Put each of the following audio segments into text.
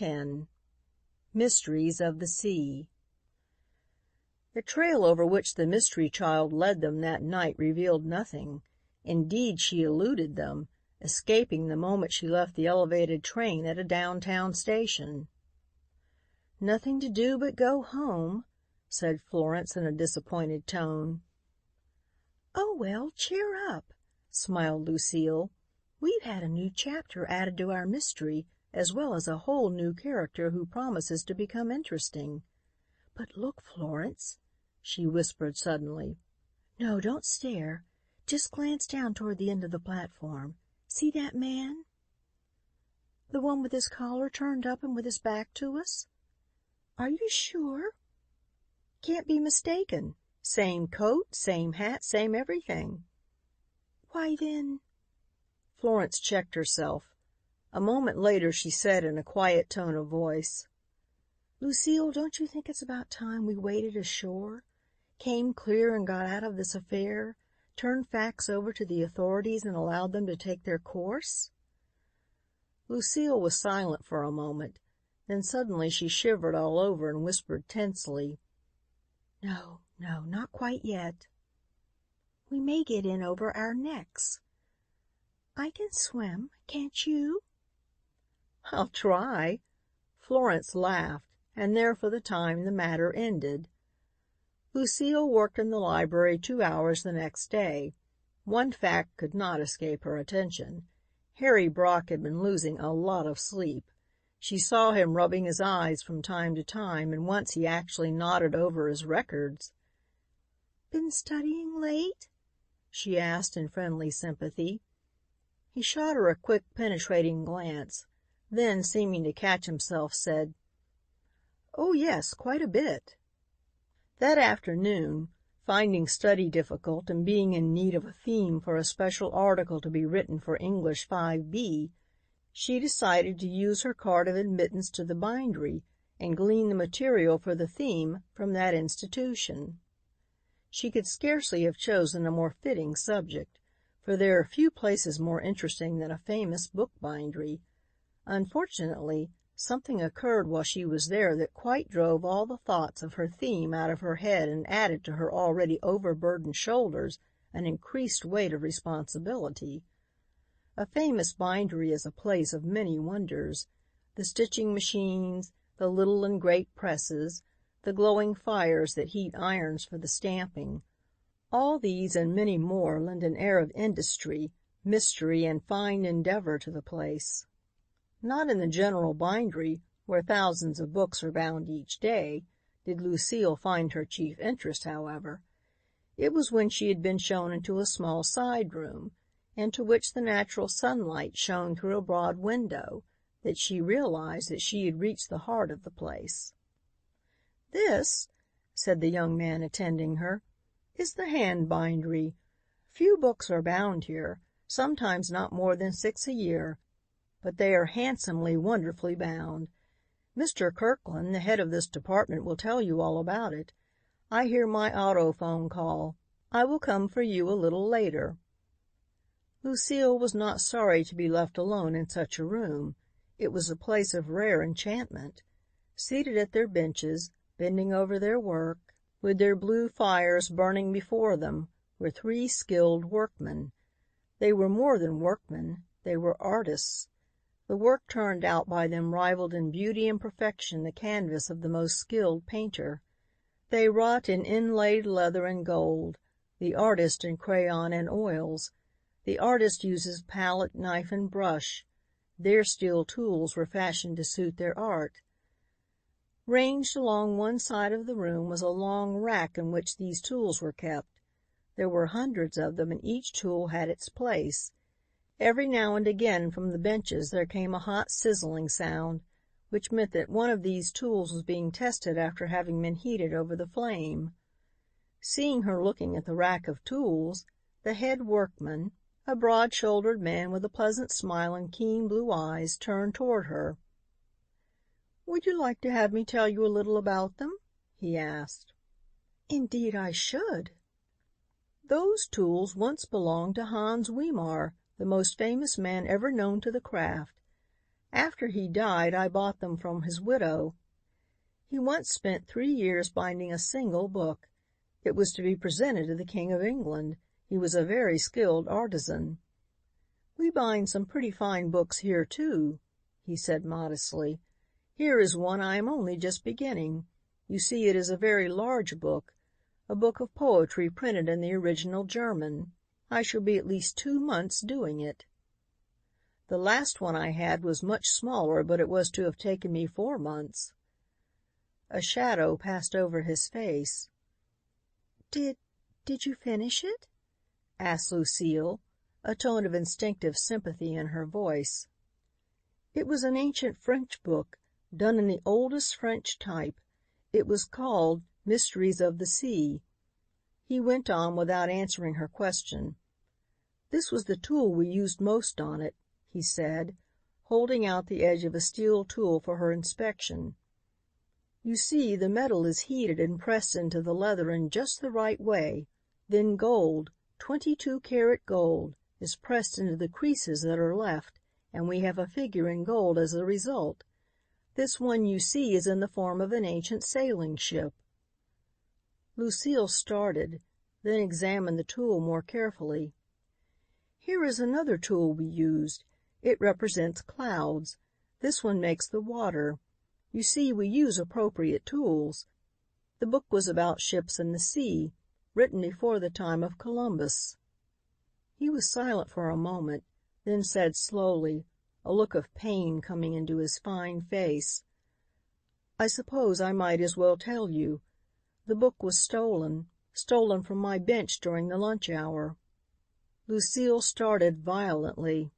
10. Mysteries of the Sea. The trail over which the mystery child led them that night revealed nothing. Indeed, she eluded them, escaping the moment she left the elevated train at a downtown station. "Nothing to do but go home," said Florence in a disappointed tone. "Oh, well, cheer up," smiled Lucille. "We've had a new chapter added to our mystery, as well as a whole new character who promises to become interesting. But look, Florence," she whispered suddenly. "No, don't stare. Just glance down toward the end of the platform. See that man? The one with his collar turned up and with his back to us? Are you sure?" "Can't be mistaken. Same coat, same hat, same everything." "Why then—" Florence checked herself. A moment later she said in a quiet tone of voice, "Lucille, don't you think it's about time we waded ashore? Came clear and got out of this affair? Turned facts over to the authorities and allowed them to take their course?" Lucille was silent for a moment. Then suddenly she shivered all over and whispered tensely, "No, not quite yet. We may get in over our necks. I can swim, can't you?" "I'll try." Florence laughed, and there for the time the matter ended. Lucille worked in the library 2 hours the next day. One fact could not escape her attention. Harry Brock had been losing a lot of sleep. She saw him rubbing his eyes from time to time, and once he actually nodded over his records. "Been studying late?" she asked in friendly sympathy. He shot her a quick, penetrating glance, then, seeming to catch himself, said, "Oh, yes, quite a bit." That afternoon, finding study difficult and being in need of a theme for a special article to be written for English 5B, she decided to use her card of admittance to the bindery and glean the material for the theme from that institution. She could scarcely have chosen a more fitting subject, for there are few places more interesting than a famous book-bindery. Unfortunately, something occurred while she was there that quite drove all the thoughts of her theme out of her head and added to her already overburdened shoulders an increased weight of responsibility. A famous bindery is a place of many wonders. The stitching machines, the little and great presses, the glowing fires that heat irons for the stamping, all these and many more lend an air of industry, mystery, and fine endeavor to the place. Not in the general bindery, where thousands of books are bound each day, did Lucille find her chief interest, however. It was when she had been shown into a small side room, into which the natural sunlight shone through a broad window, that she realized that she had reached the heart of the place. "This," said the young man attending her, "is the hand bindery. Few books are bound here, sometimes not more than 6 a year, but they are handsomely, wonderfully bound. Mr. Kirkland, the head of this department, will tell you all about it. I hear my autophone call. I will come for you a little later." Lucille was not sorry to be left alone in such a room. It was a place of rare enchantment. Seated at their benches, bending over their work, with their blue fires burning before them, were 3 skilled workmen. They were more than workmen, they were artists. The work turned out by them rivaled in beauty and perfection the canvas of the most skilled painter. They wrought in inlaid leather and gold, the artist in crayon and oils. The artist uses palette, knife, and brush. Their steel tools were fashioned to suit their art. Ranged along one side of the room was a long rack in which these tools were kept. There were hundreds of them and each tool had its place. Every now and again from the benches there came a hot sizzling sound, which meant that one of these tools was being tested after having been heated over the flame. Seeing her looking at the rack of tools, the head workman, a broad-shouldered man with a pleasant smile and keen blue eyes, turned toward her. "Would you like to have me tell you a little about them?" he asked. "Indeed I should." "Those tools once belonged to Hans Weimar, the most famous man ever known to the craft. After he died, I bought them from his widow. He once spent 3 years binding a single book. It was to be presented to the King of England. He was a very skilled artisan. We bind some pretty fine books here, too," he said modestly. "Here is one I am only just beginning. You see, it is a very large book, a book of poetry printed in the original German. I shall be at least 2 months doing it. The last one I had was much smaller, but it was to have taken me 4 months." A shadow passed over his face. Did you finish it?" asked Lucile, a tone of instinctive sympathy in her voice. "It was an ancient French book, done in the oldest French type. It was called Mysteries of the Sea." He went on without answering her question. "This was the tool we used most on it," he said, holding out the edge of a steel tool for her inspection. "You see, the metal is heated and pressed into the leather in just the right way. Then gold, 22-karat gold, is pressed into the creases that are left, and we have a figure in gold as a result. This one you see is in the form of an ancient sailing ship." Lucile started, then examined the tool more carefully. "Here is another tool we used. It represents clouds. This one makes the water. You see, we use appropriate tools. The book was about ships in the sea, written before the time of Columbus." He was silent for a moment, then said slowly, a look of pain coming into his fine face, "I suppose I might as well tell you. The book was stolen from my bench during the lunch hour." Lucile started violently.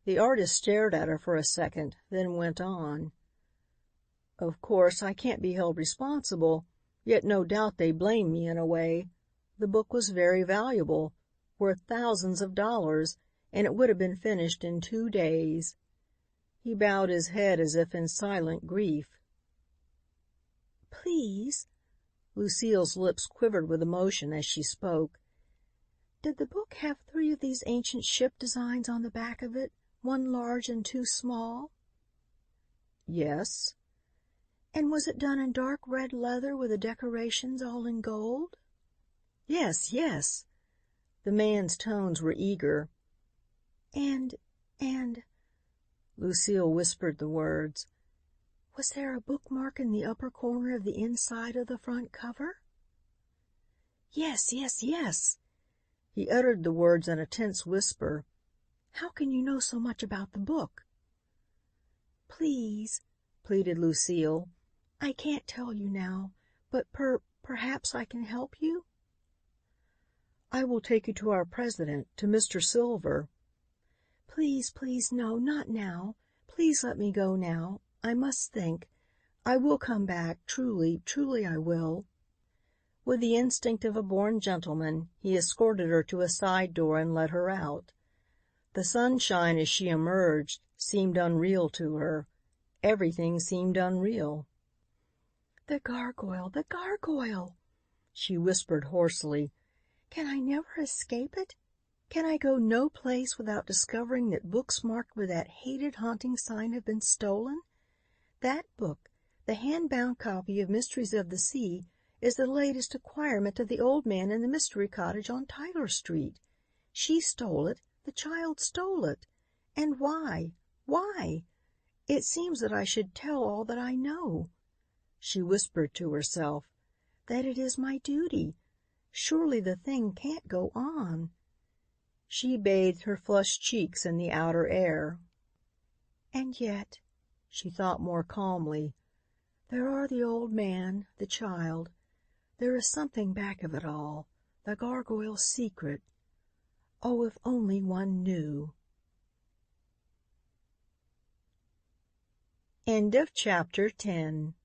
The artist stared at her for a second, then went on. "Of course, I can't be held responsible, yet no doubt they blame me in a way. The book was very valuable, worth thousands of dollars, and it would have been finished in 2 days." He bowed his head as if in silent grief. "Please," Lucile's lips quivered with emotion as she spoke, "did the book have 3 of these ancient ship designs on the back of it, 1 large and 2 small?" "Yes." "And was it done in dark red leather with the decorations all in gold?" "Yes, yes." The man's tones were eager. And, Lucile whispered the words, "was there a bookmark in the upper corner of the inside of the front cover?" "Yes, yes, yes." He uttered the words in a tense whisper. "How can you know so much about the book?" "Please," pleaded Lucile, "I can't tell you now, but perhaps I can help you." "I will take you to our president, to Mr. Silver." "Please, please, no, not now. Please let me go now. I must think. I will come back, truly, truly I will." With the instinct of a born gentleman, he escorted her to a side door and led her out. The sunshine as she emerged seemed unreal to her. Everything seemed unreal. The gargoyle," she whispered hoarsely. "Can I never escape it? Can I go no place without discovering that books marked with that hated haunting sign have been stolen? That book, the hand-bound copy of Mysteries of the Sea, is the latest acquirement of the old man in the mystery cottage on Tyler Street. She stole it, the child stole it. And why? Why? It seems that I should tell all that I know," she whispered to herself, "that it is my duty. Surely the thing can't go on." She bathed her flushed cheeks in the outer air. "And yet," she thought more calmly, "there are the old man, the child. There is something back of it all, the gargoyle's secret. Oh, if only one knew." End of chapter 10.